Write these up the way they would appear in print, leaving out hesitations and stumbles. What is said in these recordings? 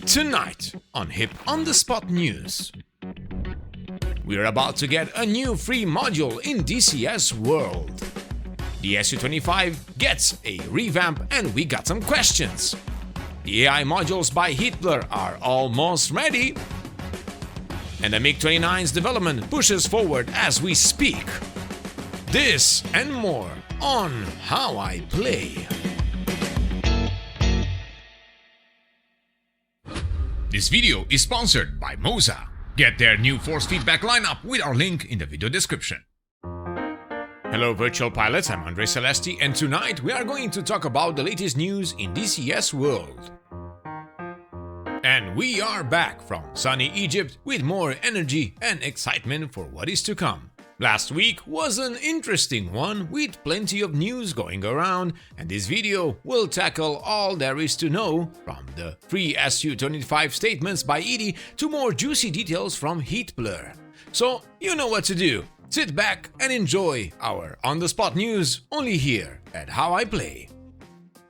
Tonight on Hip on the Spot News, we're about to get a new free module in DCS world. The Su-25 gets a revamp and we got some questions. The AI modules by Heatblur are almost ready. And the MIG-29's development pushes forward as we speak. This and more on How I Play. This video is sponsored by Moza. Get their new force feedback lineup with our link in the video description. Hello virtual pilots, I'm Andre Celesti, and tonight we are going to talk about the latest news in DCS world. And we are back from sunny Egypt with more energy and excitement for what is to come. Last week was an interesting one with plenty of news going around, and this video will tackle all there is to know, from the free Su-25 statements by Edie to more juicy details from Heatblur. So you know what to do. Sit back and enjoy our on-the-spot news only here at How I Play.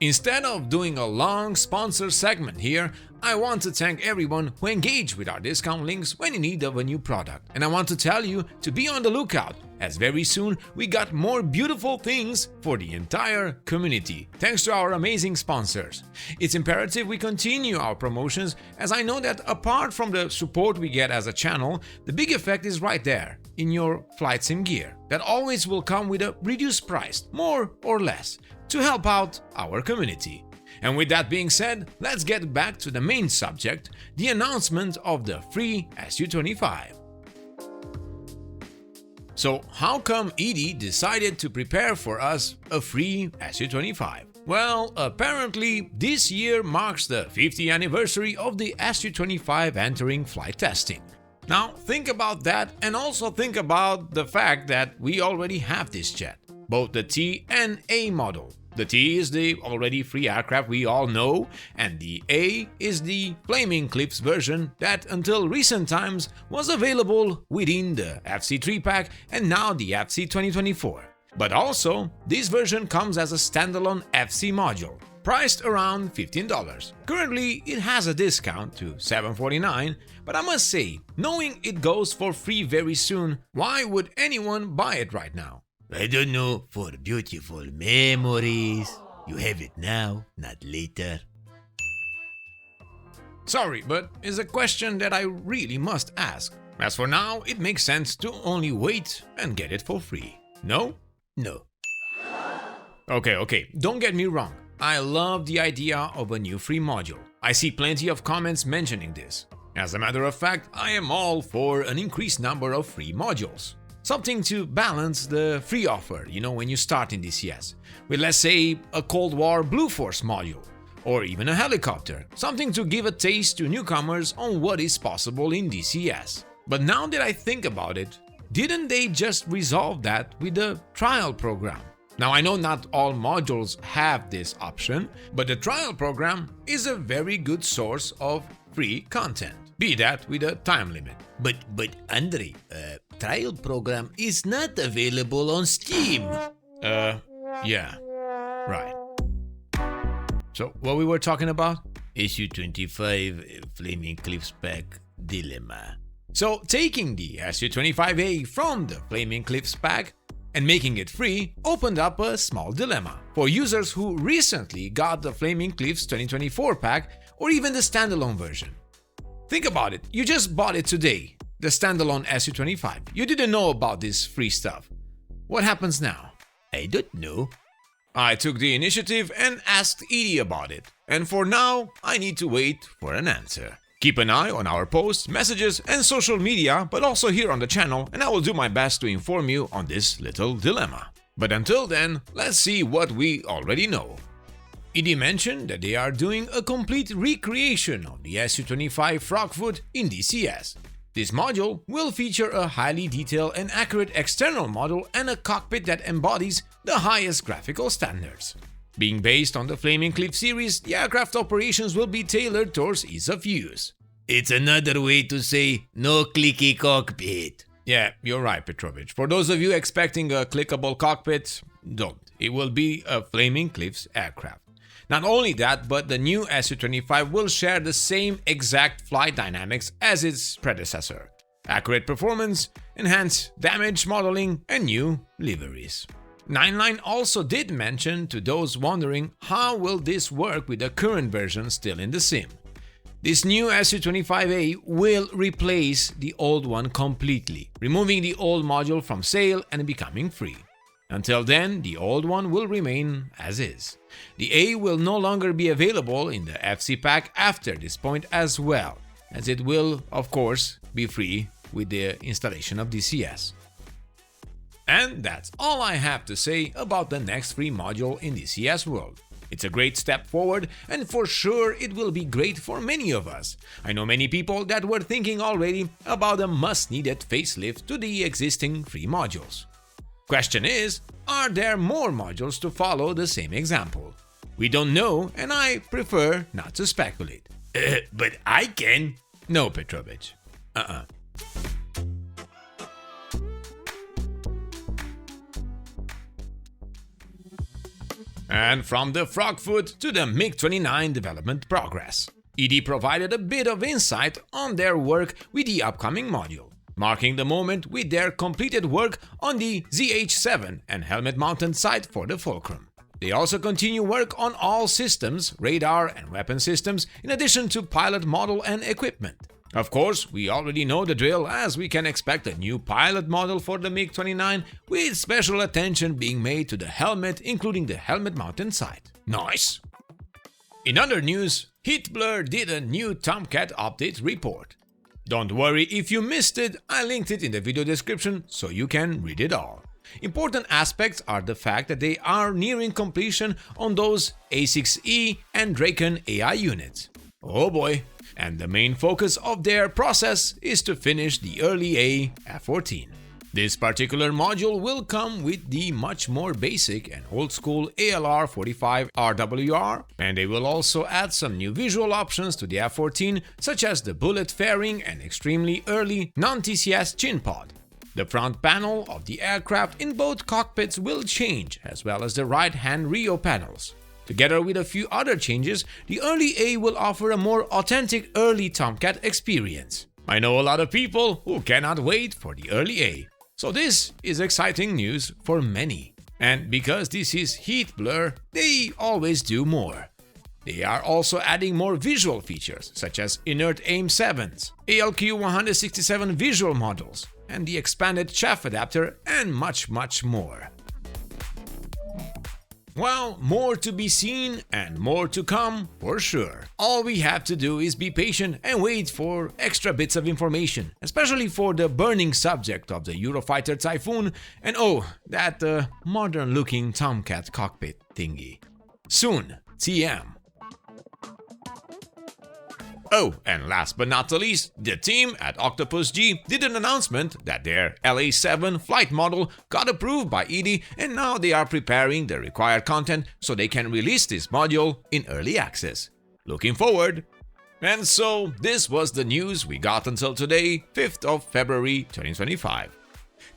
Instead of doing a long sponsor segment here, I want to thank everyone who engaged with our discount links when in need of a new product. And I want to tell you to be on the lookout, as very soon we got more beautiful things for the entire community, thanks to our amazing sponsors. It's imperative we continue our promotions, as I know that apart from the support we get as a channel, the big effect is right there, in your flight sim gear, that always will come with a reduced price, more or less, to help out our community. And with that being said, let's get back to the main subject, the announcement of the free Su-25. So how come Edie decided to prepare for us a free Su-25? Well, apparently this year marks the 50th anniversary of the Su-25 entering flight testing. Now think about that, and also think about the fact that we already have this jet, both the T and A model. The T is the already free aircraft we all know, and the A is the Flaming Cliffs version that until recent times was available within the FC3 pack and now the FC 2024. But also, this version comes as a standalone FC module, priced around $15. Currently, it has a discount to $749, but I must say, knowing it goes for free very soon, why would anyone buy it right now? I don't know, for beautiful memories. You have it now, not later. Sorry, but it's a question that I really must ask. As for now, it makes sense to only wait and get it for free. No? No. Okay, don't get me wrong. I love the idea of a new free module. I see plenty of comments mentioning this. As a matter of fact, I am all for an increased number of free modules. Something to balance the free offer, when you start in DCS, with let's say a Cold War Blue Force module, or even a helicopter, something to give a taste to newcomers on what is possible in DCS. But now that I think about it, didn't they just resolve that with the trial program? Now I know not all modules have this option, but the trial program is a very good source of free content, be that with a time limit. But Andre, trial program is not available on Steam. Yeah, right. So what we were talking about? Su-25 Flaming Cliffs pack dilemma. So taking the Su-25A from the Flaming Cliffs pack and making it free opened up a small dilemma for users who recently got the Flaming Cliffs 2024 pack or even the standalone version. Think about it, you just bought it today, the standalone Su-25. You didn't know about this free stuff. What happens now? I don't know. I took the initiative and asked Edie about it, and for now, I need to wait for an answer. Keep an eye on our posts, messages, and social media, but also here on the channel, and I will do my best to inform you on this little dilemma. But until then, let's see what we already know. Edie mentioned that they are doing a complete recreation of the Su-25 Frogfoot in DCS. This module will feature a highly detailed and accurate external model and a cockpit that embodies the highest graphical standards. Being based on the Flaming Cliff series, the aircraft operations will be tailored towards ease of use. It's another way to say no clicky cockpit. Yeah, you're right, Petrovich. For those of you expecting a clickable cockpit, don't. It will be a Flaming Cliffs aircraft. Not only that, but the new Su-25 will share the same exact flight dynamics as its predecessor. Accurate performance, enhanced damage modeling, and new liveries. 99 also did mention to those wondering how will this work with the current version still in the sim. This new Su-25A will replace the old one completely, removing the old module from sale and becoming free. Until then, the old one will remain as is. The A will no longer be available in the FC pack after this point as well, as it will, of course, be free with the installation of DCS. And that's all I have to say about the next free module in DCS world. It's a great step forward, and for sure it will be great for many of us. I know many people that were thinking already about a must-needed facelift to the existing free modules. Question is, are there more modules to follow the same example? We don't know, and I prefer not to speculate. But I can. No, Petrovich. And from the Frogfoot to the MiG-29 development progress, ED provided a bit of insight on their work with the upcoming module, marking the moment with their completed work on the LA-7 and helmet-mounted sight for the Fulcrum. They also continue work on all systems, radar and weapon systems, in addition to pilot model and equipment. Of course, we already know the drill, as we can expect a new pilot model for the MiG-29 with special attention being made to the helmet, including the helmet-mounted sight. Nice! In other news, Heatblur did a new Tomcat update report. Don't worry if you missed it, I linked it in the video description so you can read it all. Important aspects are the fact that they are nearing completion on those A-6E and Draken AI units. Oh boy! And the main focus of their process is to finish the early A F-14. This particular module will come with the much more basic and old-school ALR-45 RWR, and they will also add some new visual options to the F-14, such as the bullet fairing and extremely early non-DCS chin pod. The front panel of the aircraft in both cockpits will change, as well as the right-hand Rio panels. Together with a few other changes, the early A will offer a more authentic early Tomcat experience. I know a lot of people who cannot wait for the early A, so this is exciting news for many. And because this is Heatblur, they always do more. They are also adding more visual features, such as inert aim 7s, ALQ-167 visual models, and the expanded chaff adapter, and much more. Well, more to be seen and more to come for sure. All we have to do is be patient and wait for extra bits of information, especially for the burning subject of the Eurofighter Typhoon and that modern looking Tomcat cockpit thingy. Soon, TM. Oh, and last but not the least, the team at Octopus G did an announcement that their LA-7 flight model got approved by ED, and now they are preparing the required content so they can release this module in early access. Looking forward! And so, this was the news we got until today, 5th of February 2025.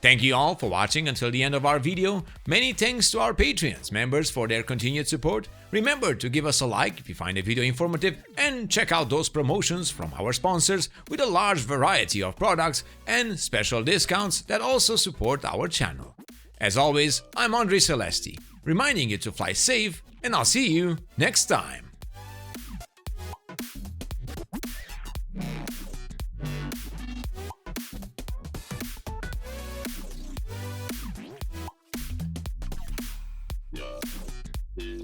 Thank you all for watching until the end of our video. Many thanks to our Patreons members for their continued support. Remember to give us a like if you find the video informative, and check out those promotions from our sponsors with a large variety of products and special discounts that also support our channel. As always, I'm Andre Celesti, reminding you to fly safe, and I'll see you next time. Yeah.